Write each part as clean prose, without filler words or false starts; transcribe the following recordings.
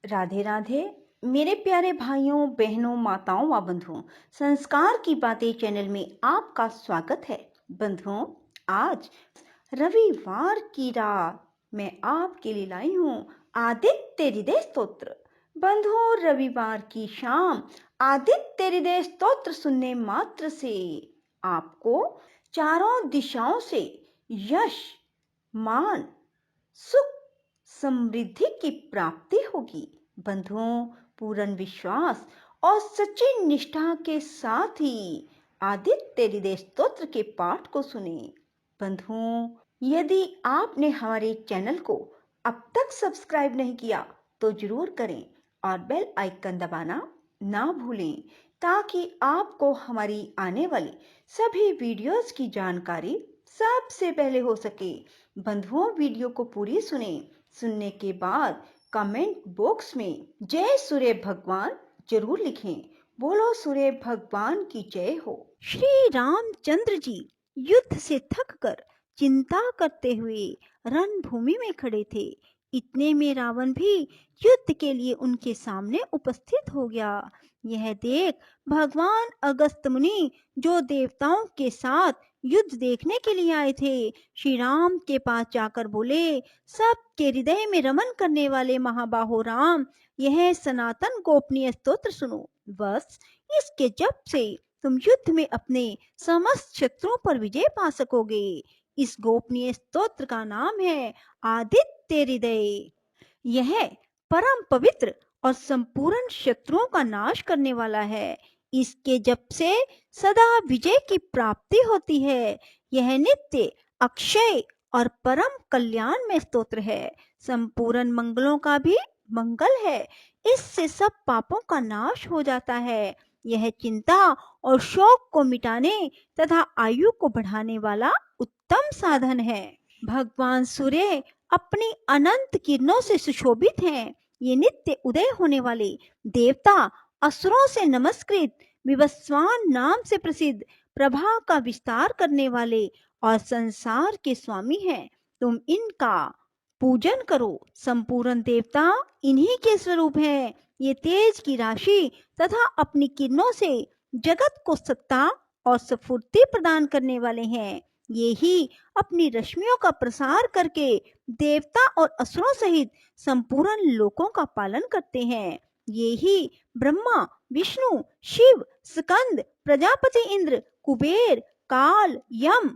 राधे राधे मेरे प्यारे भाइयों बहनों माताओं व बंधुओं, संस्कार की बातें चैनल में आपका स्वागत है। बंधुओं, आज रविवार की रात मैं आपके लिए लाई हूँ आदित्य हृदय स्तोत्र। बंधुओं, रविवार की शाम आदित्य हृदय स्तोत्र सुनने मात्र से आपको चारों दिशाओं से यश, मान, सुख, समृद्धि की प्राप्ति होगी। बंधुओं, पूर्ण विश्वास और सच्ची निष्ठा के साथ ही आदित्य हृदय स्तोत्र के पाठ को सुने। बंधुओं, यदि आपने हमारे चैनल को अब तक सब्सक्राइब नहीं किया तो जरूर करें और बेल आइकन दबाना ना भूलें, ताकि आपको हमारी आने वाली सभी वीडियोस की जानकारी सबसे पहले हो सके। बंधुओं, वीडियो को पूरी सुनने के बाद कमेंट बॉक्स में जय सूर्य भगवान जरूर लिखें। बोलो सूर्य भगवान की जय हो। श्री रामचंद्र जी युद्ध से थक कर चिंता करते हुए रणभूमि में खड़े थे। इतने में रावण भी युद्ध के लिए उनके सामने उपस्थित हो गया। यह देख भगवान अगस्त मुनि, जो देवताओं के साथ युद्ध देखने के लिए आए थे, श्री राम के पास जाकर बोले, सबके हृदय में रमन करने वाले महाबाहो राम, यह सनातन गोपनीय स्तोत्र सुनो। बस इसके जप से तुम युद्ध में अपने समस्त शत्रुओं पर विजय पा सकोगे। इस गोपनीय स्तोत्र का नाम है आदित्य हृदय। यह परम पवित्र और संपूर्ण शत्रुओं का नाश करने वाला है। इसके जप से सदा विजय की प्राप्ति होती है। यह नित्य, अक्षय और परम कल्याण में स्तोत्र है। संपूर्ण मंगलों का भी मंगल है। इससे सब पापों का नाश हो जाता है। यह चिंता और शोक को मिटाने तथा आयु को बढ़ाने वाला उत्तम साधन है। भगवान सूर्य अपनी अनंत किरणों से सुशोभित हैं। ये नित्य उदय होने वाले देवता, असुरों से नमस्कृत, विवस्वान नाम से प्रसिद्ध, प्रभा का विस्तार करने वाले और संसार के स्वामी हैं। तुम इनका पूजन करो। संपूर्ण देवता इन्हीं के स्वरूप हैं। ये तेज की राशि तथा अपनी किरणों से जगत को सत्ता और स्फूर्ति प्रदान करने वाले हैं। ये ही अपनी रश्मियों का प्रसार करके देवता और असुरों सहित संपूर्ण लोकों का पालन करते हैं। ये ही ब्रह्मा, विष्णु, शिव, स्कंद, प्रजापति इंद्र, कुबेर, काल, यम,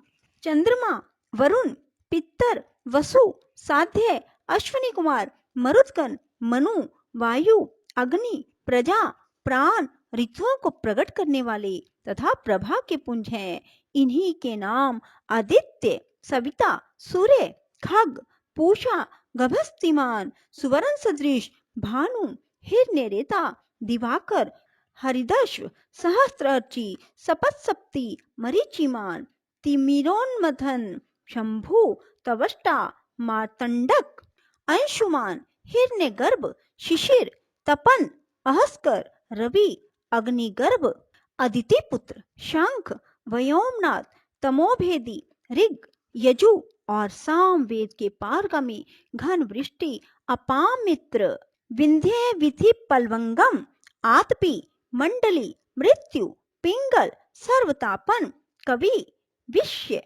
चंद्रमा, वरुण, पितर, वसु, साध्य, अश्विनी कुमार, मरुदगण, मनु, वायु, अग्नि, प्रजा, प्राण, ऋतुओं को प्रकट करने वाले तथा प्रभा के पुंज हैं। इन्हीं के नाम आदित्य, सविता, सूर्य, खग, पूषा, गभस्तिमान, सुवर्ण सदृश, भानु, हिरण्यरेता, दिवाकर, हरिदश्व, सहस्त्रर्ची, सपत्सप्ती, मरीचिमान, तिमिरोन्मथन, शंभु, तवष्टा, मार्तंडक, अंशुमान, हिरण्यगर्भ, शिशिर, तपन, अहस्कर, रवि, अग्निगर्भ, अदिति पुत्र, शंख, व्योमनाथ, तमोभेदी, ऋग, यजु और सामवेद के पारगामी, घन वृष्टि, अपामित्र, विंध्य विधि पलवंगम, आतपी, मंडली, मृत्यु, पिंगल, सर्वतापन, कवि, विश्य,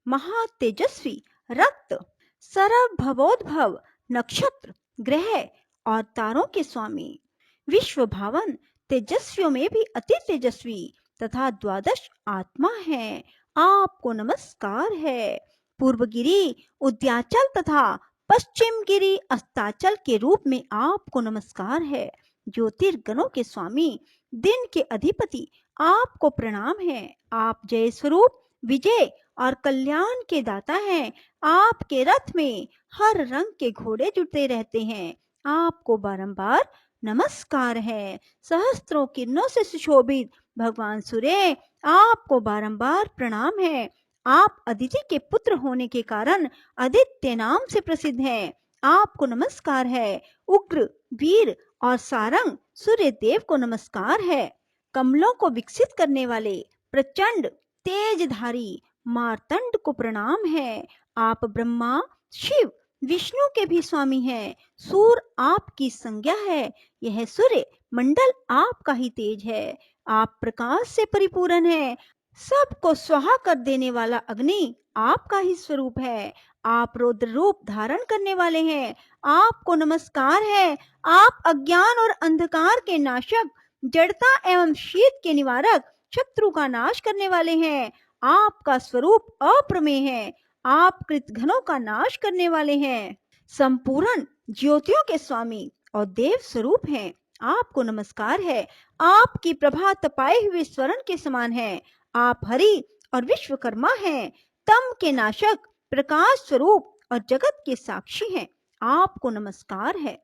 महातेजस्वी, रक्त, सरभवोद्भव, नक्षत्र, ग्रह और तारों के स्वामी, विश्व भावन, तेजस्वियों में भी अति तेजस्वी तथा द्वादश आत्मा है। आपको नमस्कार है। पूर्वगिरी, उद्याचल तथा पश्चिम गिरी अस्ताचल के रूप में आपको नमस्कार है। ज्योतिर्गणों के स्वामी, दिन के अधिपति, आपको प्रणाम है। आप जय स्वरूप, विजय और कल्याण के दाता हैं। आपके रथ में हर रंग के घोड़े जुटते रहते हैं। आपको बारंबार नमस्कार है। सहस्त्रों किरणों से सुशोभित भगवान सूर्य, आपको बारंबार प्रणाम है। आप अदिति के पुत्र होने के कारण आदित्य नाम से प्रसिद्ध हैं। आपको नमस्कार है। उग्र, वीर और सारंग सूर्य देव को नमस्कार है। कमलों को विकसित करने वाले प्रचंड तेजधारी मार्तंड को प्रणाम है। आप ब्रह्मा, शिव, विष्णु के भी स्वामी हैं। सूर्य आपकी संज्ञा है, यह सूर्य मंडल आपका ही तेज है। आप प्रकाश से परिपूर्ण है, सबको स्वाहा कर देने वाला अग्नि आपका ही स्वरूप है। आप रौद्र रूप धारण करने वाले हैं, आपको नमस्कार है। आप अज्ञान और अंधकार के नाशक, जड़ता एवं शीत के निवारक, शत्रु का नाश करने वाले हैं। आपका स्वरूप अप्रमेय है, आप कृतघ्नों का नाश करने वाले हैं। संपूर्ण ज्योतियों के स्वामी और देव स्वरूप हैं। आपको नमस्कार है। आपकी प्रभा तपाए हुए स्वर्ण के समान है। आप हरि और विश्वकर्मा हैं, तम के नाशक, प्रकाश स्वरूप और जगत के साक्षी हैं। आपको नमस्कार है।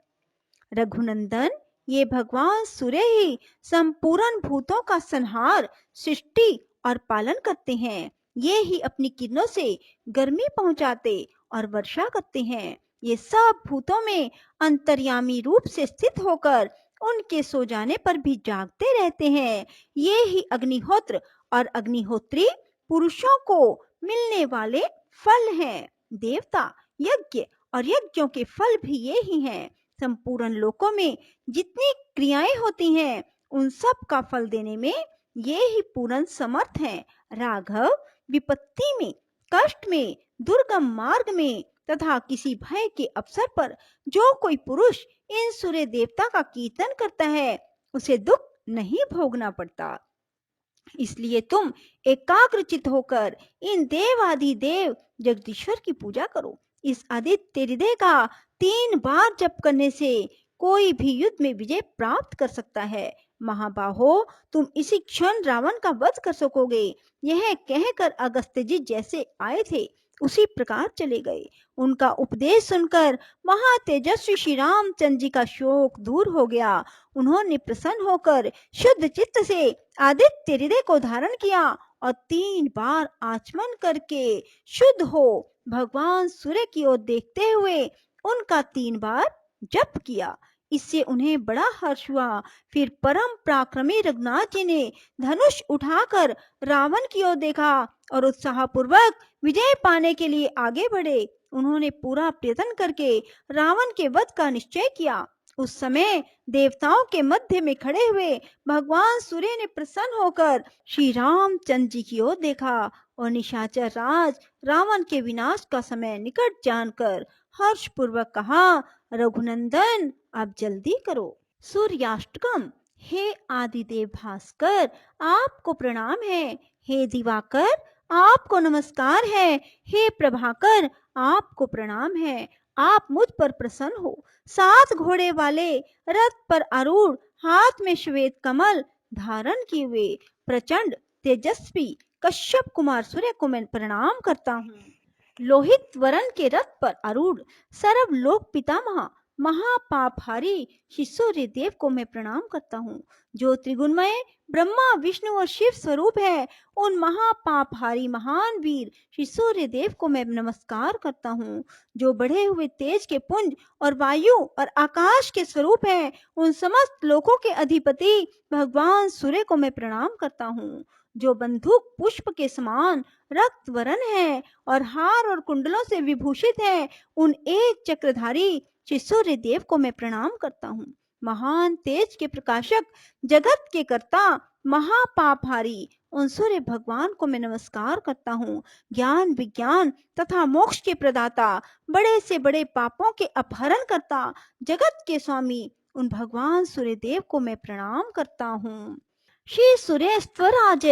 रघुनंदन, ये भगवान सूर्य ही संपूर्ण भूतों का संहार, सृष्टि और पालन करते हैं। ये ही अपनी किरणों से गर्मी पहुंचाते और वर्षा करते हैं। ये सब भूतों में अंतर्यामी रूप से स्थित होकर उनके सो जाने पर भी जागते रहते हैं। ये ही अग्निहोत्र और अग्निहोत्री पुरुषों को मिलने वाले फल हैं। देवता, यज्ञ और यज्ञों के फल भी ये ही हैं। संपूर्ण लोकों में जितनी क्रियाएं होती हैं, उन सब का फल देने में ये ही पूर्ण समर्थ हैं। राघव, विपत्ति में, कष्ट में, दुर्गम मार्ग में तथा किसी भय के अवसर पर जो कोई पुरुष इन सूर्य देवता का कीर्तन करता है, उसे दुख नहीं भोगना पड़ता। इसलिए तुम एकाग्रचित होकर इन देवादि देव जगदीश्वर की पूजा करो। इस आदित्य हृदय का 3 बार जप करने से कोई भी युद्ध में विजय प्राप्त कर सकता है। महाबाहो, तुम इसी क्षण रावण का वध कर सकोगे। यह कहकर अगस्त्य जी जैसे आए थे उसी प्रकार चले गए। उनका उपदेश सुनकर महातेजस्वी श्री रामचंद्र जी का शोक दूर हो गया। उन्होंने प्रसन्न होकर शुद्ध चित्त से आदित्य हृदय को धारण किया और 3 बार आचमन करके शुद्ध हो भगवान सूर्य की ओर देखते हुए उनका 3 बार जप किया। इससे उन्हें बड़ा हर्ष हुआ। फिर परम पराक्रमी रघुनाथ जी ने धनुष उठाकर रावण की ओर देखा और उत्साहपूर्वक विजय पाने के लिए आगे बढ़े। उन्होंने पूरा प्रयत्न करके रावण के वध का निश्चय किया। उस समय देवताओं के मध्य में खड़े हुए भगवान सूर्य ने प्रसन्न होकर श्री रामचंद्र जी की ओर देखा और निशाचर राज रावण के विनाश का समय निकट जानकर हर्ष पूर्वक कहा, रघुनंदन, अब जल्दी करो। सूर्याष्टकम। हे आदिदेव भास्कर, आपको प्रणाम है। हे दिवाकर, आपको नमस्कार है। हे प्रभाकर, आपको प्रणाम है। आप मुझ पर प्रसन्न हो। 7 घोड़े वाले रथ पर आरूढ़, हाथ में श्वेत कमल धारण किए हुए प्रचंड तेजस्वी कश्यप कुमार सूर्य को मैं प्रणाम करता हूँ। लोहित वरण के रथ पर आरूढ़ सर्वलोक पितामह महापापहारी श्री सूर्य देव को मैं प्रणाम करता हूँ। जो त्रिगुणमय ब्रह्मा विष्णु और शिव स्वरूप है, उन महापापहारी महान वीर श्री सूर्य देव को मैं नमस्कार करता हूँ। जो बढ़े हुए तेज के पुंज और वायु और आकाश के स्वरूप है, उन समस्त लोकों के अधिपति भगवान सूर्य को मैं प्रणाम करता हूँ। जो बंदूक पुष्प के समान रक्त वरण है और हार और कुंडलों से विभूषित है, उन एक चक्रधारी श्री सूर्य देव को मैं प्रणाम करता हूँ। महान तेज के प्रकाशक, जगत के कर्ता, महापापहारी उन सूर्य भगवान को मैं नमस्कार करता हूँ। ज्ञान विज्ञान तथा मोक्ष के प्रदाता, बड़े से बड़े पापों के अपहरण करता, जगत के स्वामी उन भगवान सूर्य देव को मैं प्रणाम करता हूँ। श्री सूर्य स्वराज।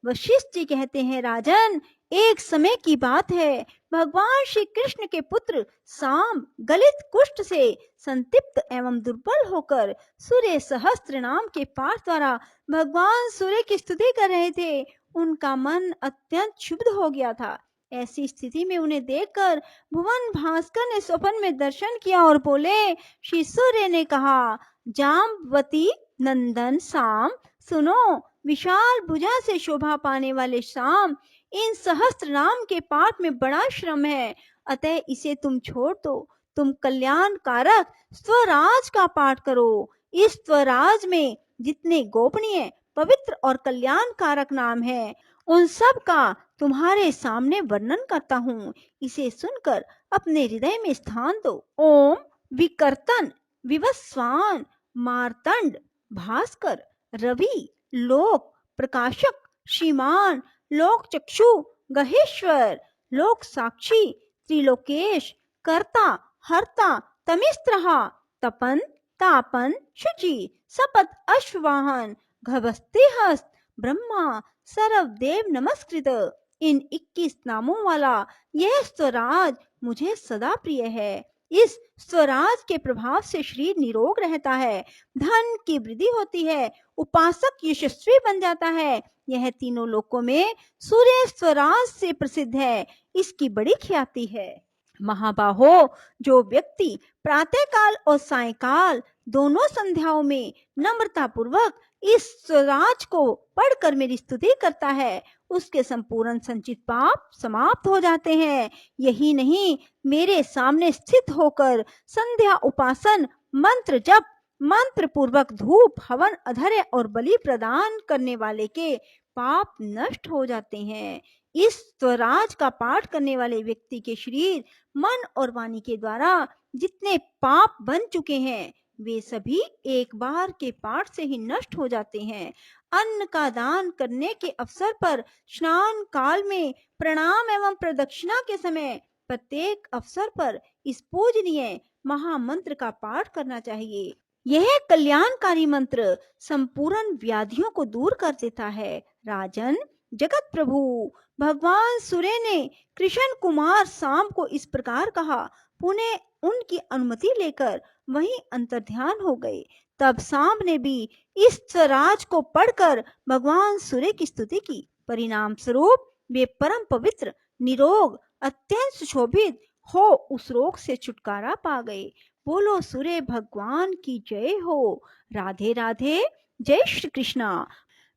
वशिष्ठ जी कहते हैं, राजन, एक समय की बात है, भगवान श्री कृष्ण के पुत्र साम गलित कुष्ठ से संतप्त एवं दुर्बल होकर सूर्य सहस्त्र नाम के पाठ द्वारा भगवान सूर्य की स्तुति कर रहे थे। उनका मन अत्यंत क्षुब्ध हो गया था। ऐसी स्थिति में उन्हें देखकर भुवन भास्कर ने स्वप्न में दर्शन किया और बोले, श्री सूर्य ने कहा, जाम्बवती नंदन साम, सुनो, विशाल भुजा से शोभा पाने वाले शाम, इन सहस्त्र नाम के पाठ में बड़ा श्रम है, अतः इसे तुम छोड़ दो। तुम कल्याण कारक स्वराज का पाठ करो। इस स्वराज में जितने गोपनीय, पवित्र और कल्याण कारक नाम है, उन सब का तुम्हारे सामने वर्णन करता हूँ। इसे सुनकर अपने हृदय में स्थान दो। ओम विकर्तन, विवस्वान, मार्तंड, भास्कर, रवि, लोक प्रकाशक, श्रीमान, लोक चक्षु, गहेश्वर, लोक साक्षी, त्रिलोकेश, कर्ता, हर्ता, तमिस्त्रहा, तपन, तापन, शुचि, सपत, अश्ववाहन, घबस्ते हस्त, ब्रह्मा, सर्वदेव नमस्कृत। इन 21 नामों वाला यह स्वराज मुझे सदा प्रिय है। इस स्वराज के प्रभाव से शरीर निरोग रहता है, धन की वृद्धि होती है, उपासक यशस्वी बन जाता है। यह तीनों लोकों में सूर्य स्वराज से प्रसिद्ध है, इसकी बड़ी ख्याति है। महाबाहो, जो व्यक्ति प्रातःकाल और सायंकाल दोनों संध्याओं में नम्रता पूर्वक इस स्वराज को पढ़कर मेरी स्तुति करता है, उसके संपूर्ण संचित पाप समाप्त हो जाते हैं। यही नहीं, मेरे सामने स्थित होकर संध्या उपासन, मंत्र जप, मंत्र पूर्वक धूप, हवन, अधर्य और बलि प्रदान करने वाले के पाप नष्ट हो जाते हैं। इस स्वराज का पाठ करने वाले व्यक्ति के शरीर, मन और वाणी के द्वारा जितने पाप बन चुके हैं, वे सभी एक बार के पाठ से ही नष्ट हो जाते हैं। अन्न का दान करने के अवसर पर, स्नान काल में, प्रणाम एवं प्रदक्षिणा के समय, प्रत्येक अवसर पर इस पूजनीय महामंत्र का पाठ करना चाहिए। यह कल्याणकारी मंत्र संपूर्ण व्याधियों को दूर कर देता है। राजन, जगत प्रभु भगवान सूर्य ने कृष्ण कुमार शाम को इस प्रकार कहा। पुनः उनकी अनुमति लेकर वहीं अंतर्ध्यान हो गए। तब शाम ने भी इस स्वराज को पढ़कर भगवान सूर्य की स्तुति की। परिणाम स्वरूप वे परम पवित्र, निरोग, अत्यंत सुशोभित हो उस रोग से छुटकारा पा गए। बोलो सूर्य भगवान की जय हो। राधे राधे, जय श्री कृष्णा।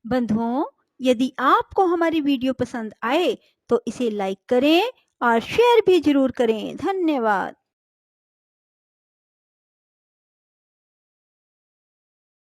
बंधुओं, यदि आपको हमारी वीडियो पसंद आए तो इसे लाइक करें और शेयर भी जरूर करें। धन्यवाद।